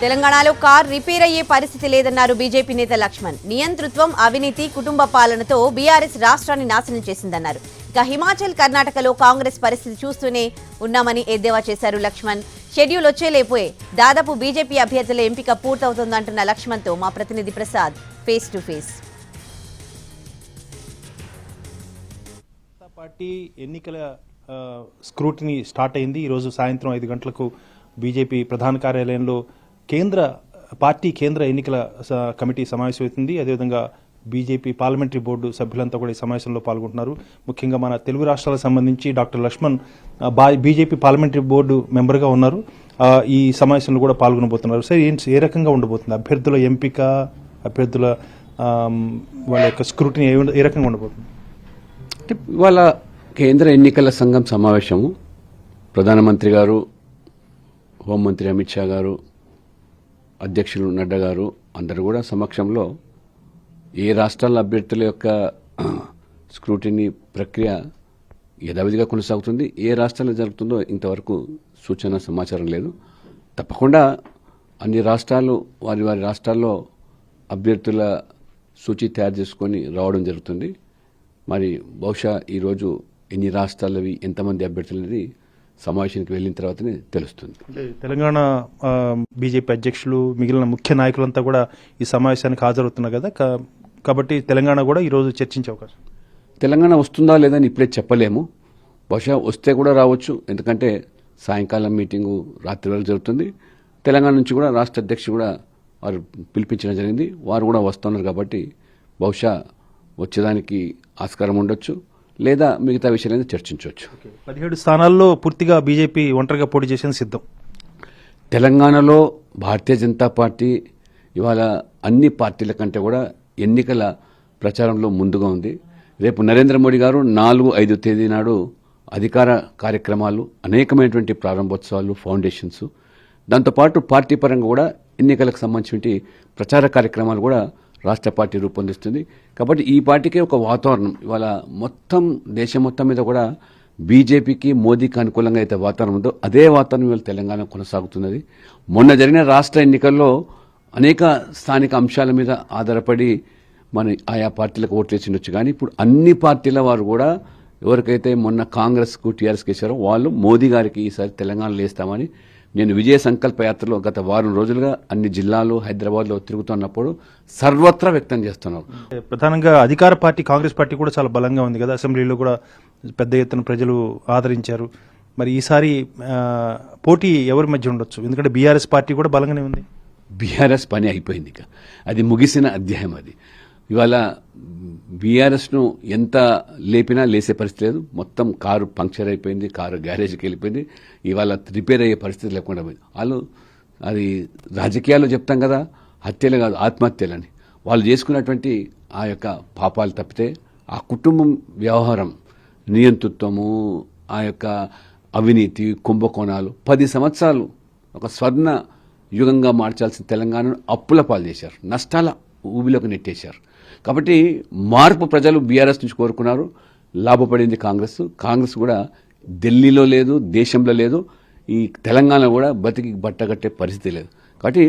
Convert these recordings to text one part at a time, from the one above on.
తెలంగాణలో car repair అయ్యే పరిస్థితి లేదన్నారు బీజేపీ నేత లక్ష్మణ్. నియంతృత్వం, అవినీతి, కుటుంబ పాలనతో బీఆర్ఎస్ రాష్ట్రాన్ని నాశనం చేసిందన్నారు. ఇక హిమాచల్, కర్ణాటకలో కాంగ్రెస్ పరిస్థితి చూస్తూనే ఉన్నామని ఎద్దేవా చేశారు లక్ష్మణ్. షెడ్యూల్ వచ్చేలేపోయే దాదాపు బీజేపీ అభ్యర్థుల ఎంపిక పూర్తవుతోందంటున్న లక్ష్మణ్తో మా ప్రతినిధి Prasad face to face. Party ఎన్నికల స్క్రూటినీ స్టార్ట్ అయింది. ఈరోజు సాయంత్రం 5 గంటలకు బీజేపీ ప్రధాన కార్యాలయంలో పార్టీ కేంద్ర ఎన్నికల కమిటీ సమావేశం అవుతుంది. అదేవిధంగా బీజేపీ పార్లమెంటరీ బోర్డు సభ్యులంతా కూడా ఈ సమావేశంలో పాల్గొంటున్నారు. ముఖ్యంగా మన తెలుగు రాష్ట్రాలకు సంబంధించి doctor Laxman BJP parliamentary board మెంబర్గా ఉన్నారు. ఈ సమావేశంలో కూడా పాల్గొనబోతున్నారు. సార్, ఏ రకంగా ఉండబోతుంది అభ్యర్థుల ఎంపిక, అభ్యర్థుల వాళ్ళ యొక్క స్క్రూటినీ ఏ రకంగా ఉండబోతుంది? ఇవాళ కేంద్ర ఎన్నికల సంఘం సమావేశము ప్రధానమంత్రి గారు, హోంమంత్రి అమిత్ షా గారు, అధ్యక్షులు నడ్డా గారు అందరూ కూడా సమక్షంలో ఏ రాష్ట్రాల అభ్యర్థుల యొక్క స్క్రూటినీ ప్రక్రియ యథావిధిగా కొనసాగుతుంది. ఏ రాష్ట్రాల్లో జరుగుతుందో ఇంతవరకు సూచన సమాచారం లేదు. తప్పకుండా అన్ని రాష్ట్రాలు వారి రాష్ట్రాల్లో అభ్యర్థుల సూచి తయారు చేసుకొని రావడం జరుగుతుంది. మరి బహుశా ఈరోజు ఎన్ని రాష్ట్రాలవి, ఎంతమంది అభ్యర్థులు అనేది సమావేశానికి వెళ్ళిన తర్వాతనే తెలుస్తుంది. తెలంగాణ బీజేపీ అధ్యక్షులు, మిగిలిన ముఖ్య నాయకులంతా కూడా ఈ సమావేశానికి హాజరవుతున్నారు కదా, కాబట్టి తెలంగాణ కూడా ఈరోజు చర్చించే అవకాశం. తెలంగాణ వస్తుందా లేదని ఇప్పుడే చెప్పలేము. బహుశా వస్తే కూడా రావచ్చు. ఎందుకంటే సాయంకాలం మీటింగు రాత్రి వేళ జరుగుతుంది. తెలంగాణ నుంచి కూడా రాష్ట్ర అధ్యక్షుడు కూడా వారు పిలిపించడం జరిగింది. వారు కూడా వస్తున్నారు కాబట్టి బహుశా వచ్చేదానికి ఆస్కారం ఉండొచ్చు, లేదా మిగతా విషయాలను చర్చించవచ్చు. 17 స్థానాల్లో పూర్తిగా బీజేపీ ఒంటరిగా పోటీ చేసేందుకు సిద్ధం. తెలంగాణలో భారతీయ జనతా పార్టీ ఇవాళ అన్ని పార్టీల కంటే కూడా ఎన్నికల ప్రచారంలో ముందుగా ఉంది. రేపు నరేంద్ర మోడీ గారు 4-5 తేదీ నాడు అధికార కార్యక్రమాలు, అనేకమైనటువంటి ప్రారంభోత్సవాలు, ఫౌండేషన్స్, దాంతోపాటు పార్టీ పరంగా కూడా ఎన్నికలకు సంబంధించిన ప్రచార కార్యక్రమాలు కూడా రాష్ట్ర పార్టీ రూపొందిస్తుంది. కాబట్టి ఈ పార్టీకే ఒక వాతావరణం ఇవాళ మొత్తం దేశం మొత్తం మీద కూడా బీజేపీకి, మోదీకి అనుకూలంగా అయితే వాతావరణం ఉందో అదే వాతావరణం ఇవాళ తెలంగాణ కొనసాగుతున్నది. మొన్న జరిగిన రాష్ట్ర ఎన్నికల్లో అనేక స్థానిక అంశాల మీద ఆధారపడి మన ఆయా పార్టీలకు ఓట్లు వేసిండొచ్చు. కానీ ఇప్పుడు అన్ని పార్టీల వారు కూడా ఎవరికైతే మొన్న కాంగ్రెస్కు, టీఆర్ఎస్కి వేశారో వాళ్ళు మోదీ గారికి ఈసారి తెలంగాణలో వేస్తామని నేను విజయ సంకల్ప యాత్రలో గత వారం రోజులుగా అన్ని జిల్లాలు, హైదరాబాద్లో తిరుగుతున్నప్పుడు సర్వత్రా వ్యక్తం చేస్తున్నారు. ప్రధానంగా అధికార పార్టీ కాంగ్రెస్ పార్టీ కూడా చాలా బలంగా ఉంది కదా, అసెంబ్లీలో కూడా పెద్ద ఎత్తున ప్రజలు ఆదరించారు. మరి ఈసారి పోటీ ఎవరి మధ్య ఉండొచ్చు? ఎందుకంటే బీఆర్ఎస్ పార్టీ కూడా బలంగానే ఉంది. బీఆర్ఎస్ పని అయిపోయింది, ఇక అది ముగిసిన అధ్యాయం. అది ఇవాళ బీఆర్ఎస్ను ఎంత లేపినా లేసే పరిస్థితి లేదు. మొత్తం కారు పంక్చర్ అయిపోయింది, కారు గ్యారేజ్కి వెళ్ళిపోయింది. ఇవాళ రిపేర్ అయ్యే పరిస్థితి లేకుండా పోయింది. వాళ్ళు అది రాజకీయాల్లో చెప్తాం కదా, హత్యలు కాదు ఆత్మహత్యలని. వాళ్ళు చేసుకున్నటువంటి ఆ యొక్క పాపాలు తప్పితే ఆ కుటుంబం వ్యవహారం, నియంతృత్వము, ఆ యొక్క అవినీతి, కుంభకోణాలు 10 సంవత్సరాలు ఒక స్వర్ణ యుగంగా మార్చాల్సిన తెలంగాణను అప్పుల పాలు చేశారు, నష్టాల ఊబిలోకి నెట్టేశారు. కాబట్టి మార్పు ప్రజలు బీఆర్ఎస్ నుంచి కోరుకున్నారు. లాభపడింది కాంగ్రెస్ కూడా ఢిల్లీలో లేదు, దేశంలో లేదు, ఈ తెలంగాణ కూడా బతికి బట్టగట్టే పరిస్థితి లేదు. కాబట్టి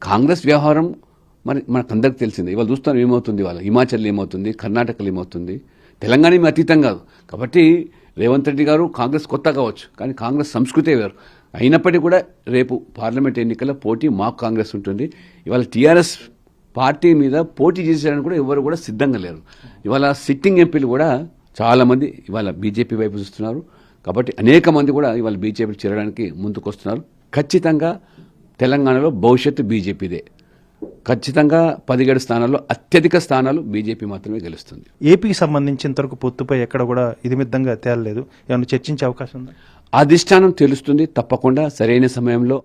కాంగ్రెస్ వ్యవహారం మరి మనకందరికి తెలిసింది. ఇవాళ చూస్తాం ఏమవుతుంది, ఇవాళ హిమాచల్ ఏమవుతుంది, కర్ణాటకలో ఏమవుతుంది, తెలంగాణ ఏమి అతీతం కాదు. కాబట్టి రేవంత్ రెడ్డి గారు కాంగ్రెస్ కొత్త కావచ్చు, కానీ కాంగ్రెస్ సంస్కృతే వేరు. అయినప్పటికీ కూడా రేపు పార్లమెంట్ ఎన్నికల పోటీ మాకు కాంగ్రెస్ ఉంటుంది. ఇవాళ టీఆర్ఎస్ పార్టీ మీద పోటీ చేసేయడానికి కూడా ఎవరు కూడా సిద్ధంగా లేరు. ఇవాళ సిట్టింగ్ ఎంపీలు కూడా చాలామంది ఇవాళ బీజేపీ వైపు చూస్తున్నారు. కాబట్టి అనేక మంది కూడా ఇవాళ బీజేపీకి చేరడానికి ముందుకు వస్తున్నారు. ఖచ్చితంగా తెలంగాణలో భవిష్యత్తు బీజేపీదే. ఖచ్చితంగా 17 స్థానాల్లో అత్యధిక స్థానాలు బీజేపీ మాత్రమే గెలుస్తుంది. ఏపీకి సంబంధించినంతవరకు పొత్తుపై ఎక్కడ కూడా ఇదిమిద్దంగా తేలలేదు. ఏమైనా చర్చించే అవకాశం ఉందా? అధిష్టానం తెలుస్తుంది తప్పకుండా సరైన సమయంలో.